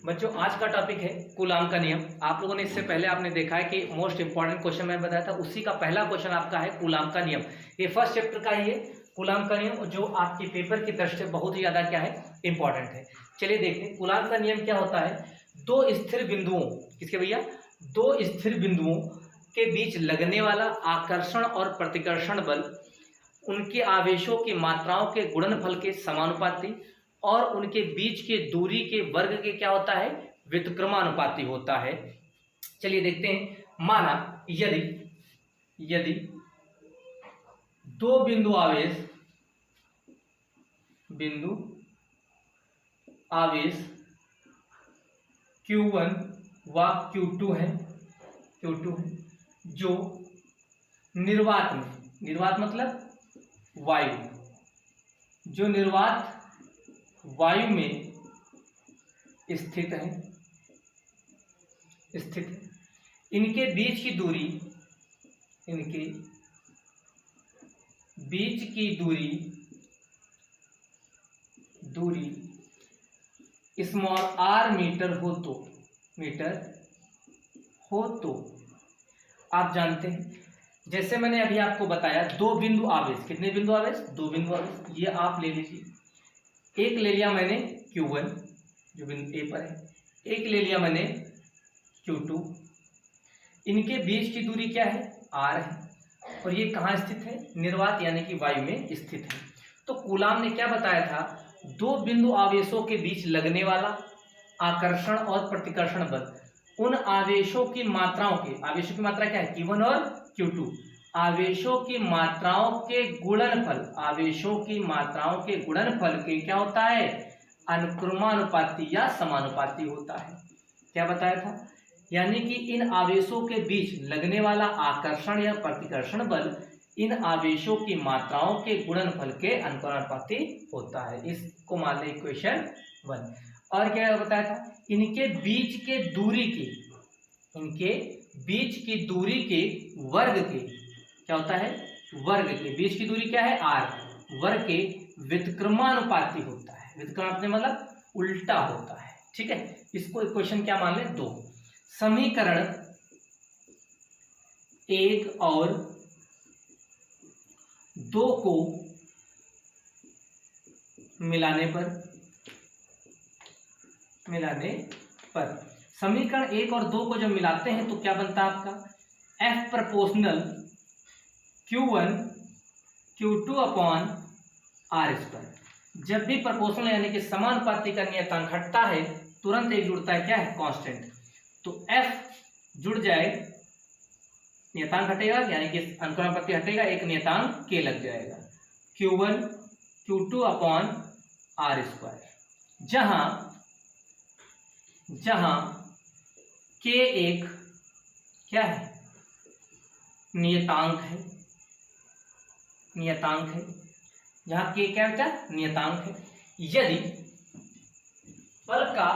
बच्चों आज का टॉपिक है कूलाम का नियम। आप लोगों ने इससे पहले आपने देखा है कि मोस्ट इंपॉर्टेंट क्वेश्चन मैंने बताया था, उसी का पहला क्वेश्चन आपका है कूलाम का नियम। ये फर्स्ट चैप्टर का ही है कूलाम का नियम, जो आपके पेपर की दृष्टि से बहुत ही ज्यादा क्या है, इंपॉर्टेंट है। चलिए देखते हैं कूलाम का नियम क्या होता है। दो स्थिर बिंदुओं, किसके भैया, दो स्थिर बिंदुओं के बीच लगने वाला आकर्षण और प्रतिकर्षण बल उनके आवेशों की मात्राओं के गुणनफल के समानुपाती और उनके बीच के दूरी के वर्ग के क्या होता है, व्युत्क्रमानुपाती होता है। चलिए देखते हैं। माना यदि यदि दो बिंदु आवेश Q1 व Q2 है जो निर्वात में, निर्वात मतलब वायु, जो निर्वात वायु में स्थित है, इनके बीच की दूरी स्मॉल r मीटर हो तो आप जानते हैं, जैसे मैंने अभी आपको बताया, दो बिंदु आवेश, कितने बिंदु आवेश, दो बिंदु आवेश, ये आप ले लीजिए। एक ले लिया मैंने Q1 जो बिंदु A पर है, एक ले लिया मैंने Q2। इनके बीच की दूरी क्या है, R है, और ये कहाँ स्थित है, निर्वात यानी कि वायु में स्थित है। तो कूलाम ने क्या बताया था, दो बिंदु आवेशों के बीच लगने वाला आकर्षण और प्रतिकर्षण बल उन आवेशों की मात्राओं के, आवेशों की मात्रा क्या है, Q1 और Q2, आवेशों की मात्राओं के गुणनफल के क्या होता है, अनुक्रमानुपाती या समानुपाती होता है। क्या बताया था, यानी कि इन आवेशों के बीच लगने वाला आकर्षण या प्रतिकर्षण बल इन आवेशों की मात्राओं के गुणनफल के अनुक्रमानुपाती होता है। इसको मान लें इक्वेशन 1। और क्या बताया था, इनके बीच की दूरी के वर्ग के क्या होता है, वर्ग के बीच की दूरी क्या है, r, वर्ग के व्युत्क्रमानुपाती होता है। व्युत्क्रमानुपाती मतलब उल्टा होता है। ठीक है, इसको इक्वेशन क्या मान लें, 2। समीकरण 1 और 2 को मिलाने पर समीकरण 1 और 2 को जब मिलाते हैं तो क्या बनता है आपका, F proportional Q1 Q2 upon R²। जब भी प्रोपोर्शनल यानी कि समानुपाती का नियतांक हटता है तुरंत एक जुड़ता है, क्या है, कांस्टेंट। तो F जुड़ जाए, नियतांक हटेगा यानी कि अनुक्रमानुपाती हटेगा, एक नियतांक K लग जाएगा, Q1 Q2 अपॉन R², जहां K एक क्या है, नियतांक है, जहां K क्या बेटा, नियतांक है। यदि बल का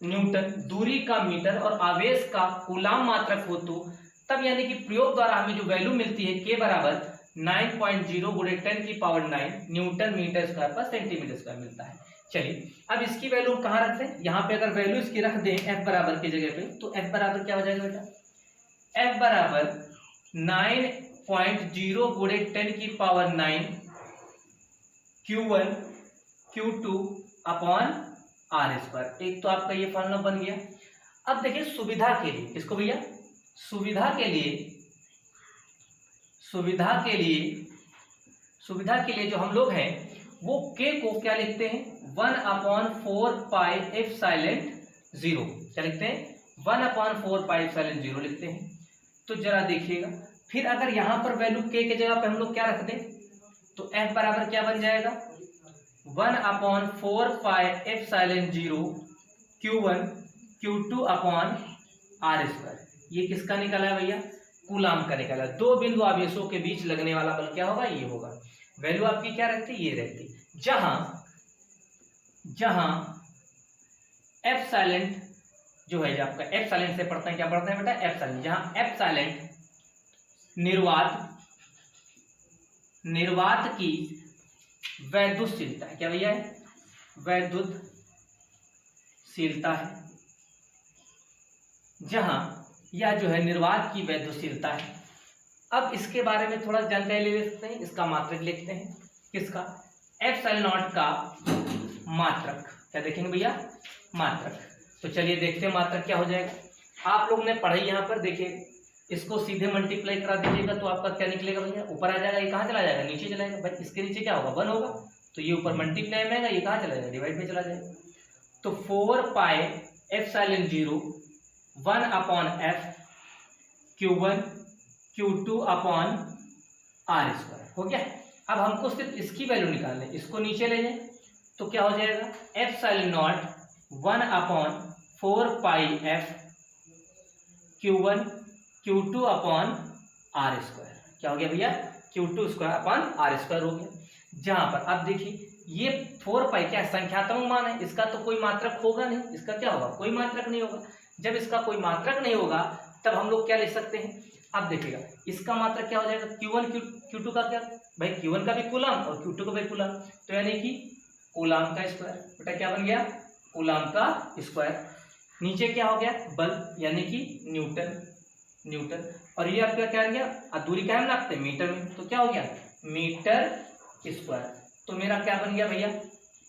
न्यूटन, दूरी का मीटर और आवेश का कूलाम मात्रक हो तो तब यानी कि प्रयोग द्वारा हमें जो वैल्यू मिलती है K बराबर 9.0 गुणे 10⁹ न्यूटन मीटर स्क्वायर पर सेंटीमीटर स्क्वायर मिलता है। चलिए अब इसकी वैल्यू कहाँ रखते हैं, यहाँ पे अगर वैल्यू इसकी रख दें F बराबर की जगह पे, तो F बराबर क्या हो जाएगा बेटा, F बराबर 9.0 गुणे 10⁹ Q1 Q2 अपॉन R²। एक तो आपका ये फॉर्मूला बन गया। अब देखिए सुविधा के लिए, इसको भैया सुविधा के लिए जो हम लोग हैं वो K को क्या लिखते हैं, 1/4πε0। क्या लिखते हैं, 1/4πε0 लिखते हैं। तो जरा देखिएगा, फिर अगर यहां पर वैल्यू K के जगह पे हम लोग क्या रख दें तो F बराबर क्या बन जाएगा, 1/4πε0 Q1 Q2 अपॉन R²। ये किसका निकला है भैया, कूलाम का निकला। दो बिंदु आवेशों के बीच लगने वाला बल क्या होगा, ये होगा। वैल्यू आपकी क्या रहती, ये रहती, जहां एप्सिलॉन जो है, जो आपका एप्सिलॉन से पढ़ते हैं, क्या पढ़ते हैं बेटा, एप्सिलॉन, जहां एप्सिलॉन निर्वात की वैद्युतशीलता है, क्या भैया है, वैद्युतशीलता वैद्युशीलता है, जहां यह जो है निर्वात की वैद्युशीलता है। अब इसके बारे में थोड़ा जानकारी ले लेते हैं, इसका मात्रक लिखते हैं। किसका? एप्सिलॉन नॉट का मात्रक। क्या देखेंगे भैया? मात्रक। तो चलिए देखते हैं मात्रक क्या हो जाएगा। आप लोग ने पढ़ाई यहाँ पर देखिए, इसको सीधे मल्टीप्लाई करा दीजिएगा तो आपका क्या निकलेगा भैया? ऊपर आ जाएगा। ये कहाँ चला जाएगा? नीचे चला जाएगा। भाई इसके नीचे क्या होगा? 1 होगा। तो ये ऊपर मल्टीप्लाई में आएगा, ये कहाँ चला जाएगा? डिवाइड में चला जाएगा। तो 4 pi epsilon 0 1 upon F Q1 Q2 upon R square हो गया। अब हमको सिर्फ इसकी वैल्यू निकालनी है, इसको नीचे ले जाए तो क्या हो जाएगा? Epsilon not 1 upon 4 pi F Q1 Q2 upon R square. क्या हो गया भैया? Q2 square upon R square हो गया। जहां पर अब देखिए ये 4 पाई क्या संख्यात्मक मान है, इसका तो कोई मात्रक होगा नहीं, इसका क्या होगा? कोई मात्रक नहीं होगा। जब इसका कोई मात्रक नहीं होगा तब हम लोग क्या लिख सकते हैं? अब देखिएगा इसका मात्रक क्या हो जाएगा? Q1 Q2 का क्या भाई? Q1 का भी कूलम और Q2 का भी कूलम, तो यानी कि कूलम का स्क्वायर। बेटा क्या बन गया? कूलम का स्क्वायर। नीचे क्या हो गया? बल यानी कि न्यूटन। और ये आपका क्या हो गया? अब दूरी क्या हम नापते हैं? मीटर में। तो क्या हो गया? Metre square. तो मेरा क्या बन गया भैया?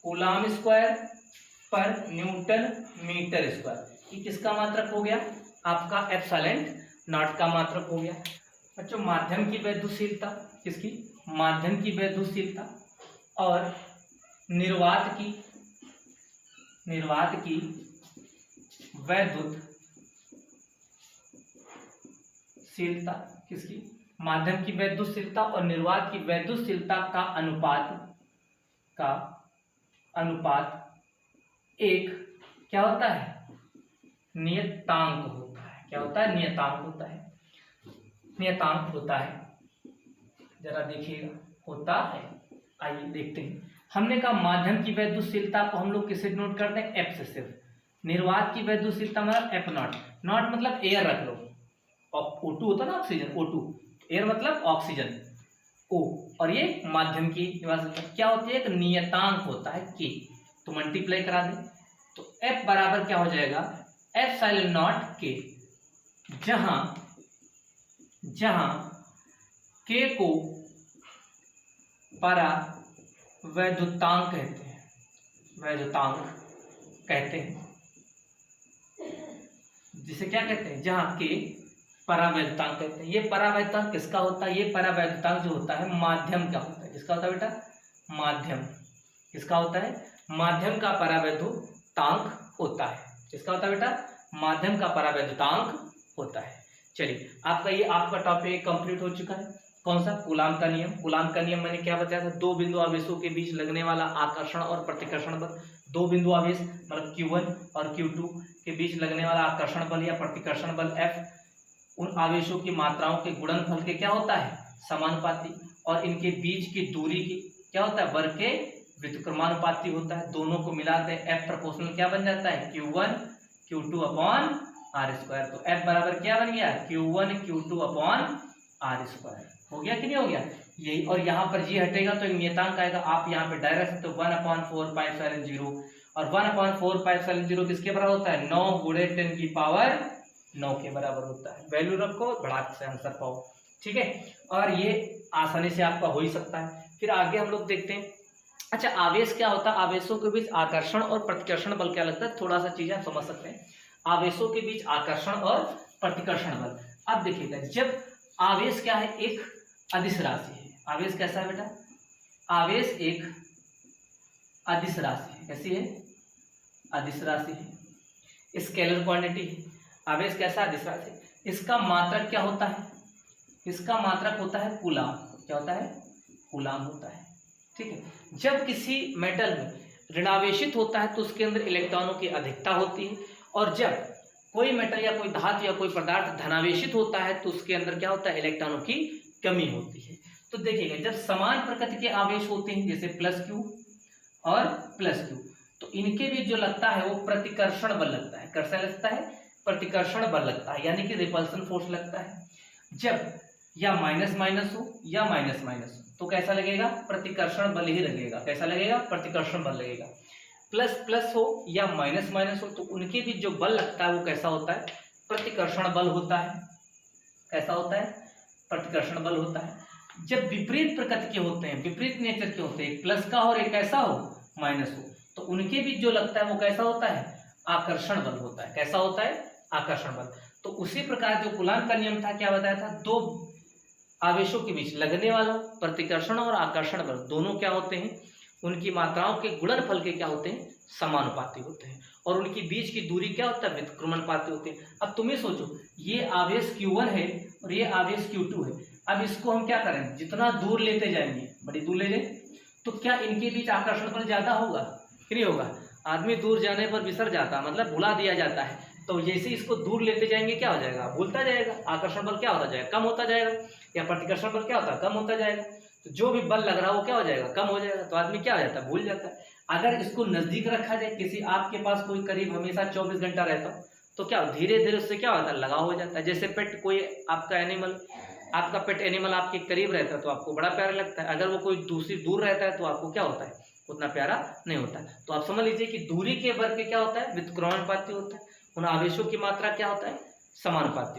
कूलम स्क्वायर पर न्यूटन मीटर स्क्वायर। ये किसका मात्रक हो गया? आपका एप्सिलॉन नॉट का मात्रक हो गया। बच्चों माध्यम की वैद्युशीलता, किसकी? माध्यम की वैद्युशीलता और निर्वात की वैद्युशीलता, किसकी? माध्यम की वैद्युशीलता और निर्वात की वैद्युशीलता का अनुपात एक क्या होता है? नियतांक होता है। क्या होता है? नियतांक होता है। जरा देखिएगा, होता है। आइए देखते हैं। हमने कहा माध्यम की वैद्युशीलता को हम लोग किससे नोट करते हैं? एफ से सिर्फ। निर्वात की वैद्युशीलता मतलब एफ नॉट। नॉट मतलब एयर रख लो, O2 होता है ना, ऑक्सीजन O2। एयर मतलब ऑक्सीजन O। और ये माध्यम की क्या होती है? एक नियतांक होता है K। तो मल्टीप्लाई करा दें तो F बराबर क्या हो जाएगा? एप्सिलॉन नॉट K, जहां K को परावैद्युतांक कहते हैं। जिसे क्या कहते हैं? जहां K परावैद्युतांक कहते हैं। ये परावैद्युतांक किसका होता है? ये परावैद्युतांक जो होता है माध्यम का होता है। किसका होता है बेटा? माध्यम। किसका होता है? माध्यम का परावैद्युतांक होता है। किसका होता है बेटा? माध्यम का परावैद्युतांक होता है। चलिए आपका टॉपिक कंप्लीट हो चुका है। कौन सा? कूलॉम का नियम। कूलॉम का नियम मैंने क्या बताया था? दो बिंदु आवेशों के बीच लगने वाला आकर्षण और प्रतिकर्षण बल। दो बिंदु आवेश मतलब Q1 और Q2 के बीच लगने वाला आकर्षण बल या प्रतिकर्षण बल F उन आवेशों की मात्राओं के गुणनफल के क्या होता है? समानुपाती। और इनके बीच की दूरी की क्या होता है? वर्ग के व्युत्क्रमानुपाती होता है। दोनों को मिलाते हैं F प्रोपोर्शनल क्या बन जाता है? Q1 Q2 upon R square. तो F बराबर क्या बन गया? Q1 Q2 upon R square. हो गया कि नहीं हो गया? यही। और यहाँ पर जी हटेगा तो एक नियतांक आएगा। आप यहाँ पे डायरेक्ट तो 1/4 पाई एप्सिलॉन 0 और 1/4 पाई एप्सिलॉन 0 किसके बराबर होता है? 9 गुणे 10 की पावर 9 के बराबर होता है। वैल्यू रखो, बड़ा से आंसर पाओ। ठीक है, और ये आसानी से आपका हो ही सकता है। फिर आगे हम लोग देखते हैं। अच्छा, आवेश क्या होता है? आवेशों के बीच आकर्षण और प्रतिकर्षण बल क्या लगता है? थोड़ा सा चीजें आप समझ सकते हैं। आवेशों के बीच आकर्षण और प्रतिकर्षण बल। अब देखिएगा, जब आवेश क्या है? एक अदिश राशि है। आवेश कैसा है बेटा? आवेश एक अदिश राशि है। कैसी है? अदिश राशि है। स्केलर क्वांटिटी है। आवेश कैसा? अदिश राशि। इसका मात्रक क्या होता है? इसका मात्रक होता है कूलम। क्या होता है? कूलम होता है। ठीक है, जब किसी मेटल में ऋणावेशित होता है तो उसके अंदर इलेक्ट्रॉनों की अधिकता होती है, और जब कोई मेटल या कोई धातु या कोई पदार्थ धनावेशित होता है तो उसके अंदर क्या होता है? इलेक्ट्रॉनों की कमी होती है। तो देखिएगा, जब समान प्रकृति के आवेश होते हैं जैसे +Q और +Q, तो इनके बीच जो लगता है वो प्रतिकर्षण बल लगता है। कैसा लगता है? प्रतिकर्षण बल लगता है, यानी कि रिपल्सन फोर्स लगता है। जब या माइनस माइनस हो या माइनस माइनस हो तो कैसा लगेगा? प्रतिकर्षण बल ही लगेगा। कैसा लगेगा? प्रतिकर्षण बल लगेगा। प्लस प्लस हो या माइनस माइनस हो तो उनके बीच जो बल लगता है वो कैसा होता है, प्रतिकर्षण बल होता है। कैसा होता है, प्रतिकर्षण बल होता है। जब विपरीत प्रकृति के होते हैं, विपरीत नेचर के होते हैं, एक प्लस का और एक कैसा हो, माइनस हो, तो उनके बीच जो लगता है वो कैसा होता है, आकर्षण बल होता है। कैसा होता है, आकर्षण बल। तो उसी प्रकार जो कूलाम का नियम था, क्या बताया था, दो आवेशों के बीच लगने वाला प्रतिकर्षण और आकर्षण बल दोनों क्या होते हैं, उनकी मात्राओं के गुणनफल के क्या होते हैं, समानुपाती होते हैं, और उनकी बीच की दूरी क्या होता है, व्युत्क्रमणपाती होती है। अब तुम ही सोचो, ये आवेश Q1 है और ये आवेश Q2 है। अब इसको हम क्या करें, जितना दूर लेते जाएंगे, बड़ी दूर ले जाए, तो क्या इनके बीच आकर्षण बल ज्यादा होगा कि नहीं होगा। आदमी दूर जाने पर बिसर जाता, मतलब भुला दिया जाता है। तो जैसे इसको दूर लेते जाएंगे क्या हो जाएगा, भूलता जाएगा, आकर्षण बल क्या होता जाएगा, कम होता जाएगा, या प्रतिकर्षण बल क्या होता है, कम होता जाएगा। तो जो भी बल लग रहा है वो क्या हो जाएगा, कम हो जाएगा। तो आदमी क्या हो जाता है, भूल जाता है। अगर इसको नजदीक रखा जाए, किसी आपके पास कोई करीब हमेशा 24 घंटा रहता हो, तो क्या धीरे धीरे उससे क्या होता है, लगाव हो जाता है। जैसे पेट, कोई आपका एनिमल, आपका पेट एनिमल आपके करीब रहता है तो आपको बड़ा प्यारा लगता है, अगर वो कोई दूसरी दूर रहता है तो आपको क्या होता है, उतना प्यारा नहीं होता है। तो आप समझ लीजिए कि दूरी के वर्ग क्या होता है, व्युत्क्रमणपाती होता है। उन आवेशों की मात्रा क्या होता है, समानुपाती।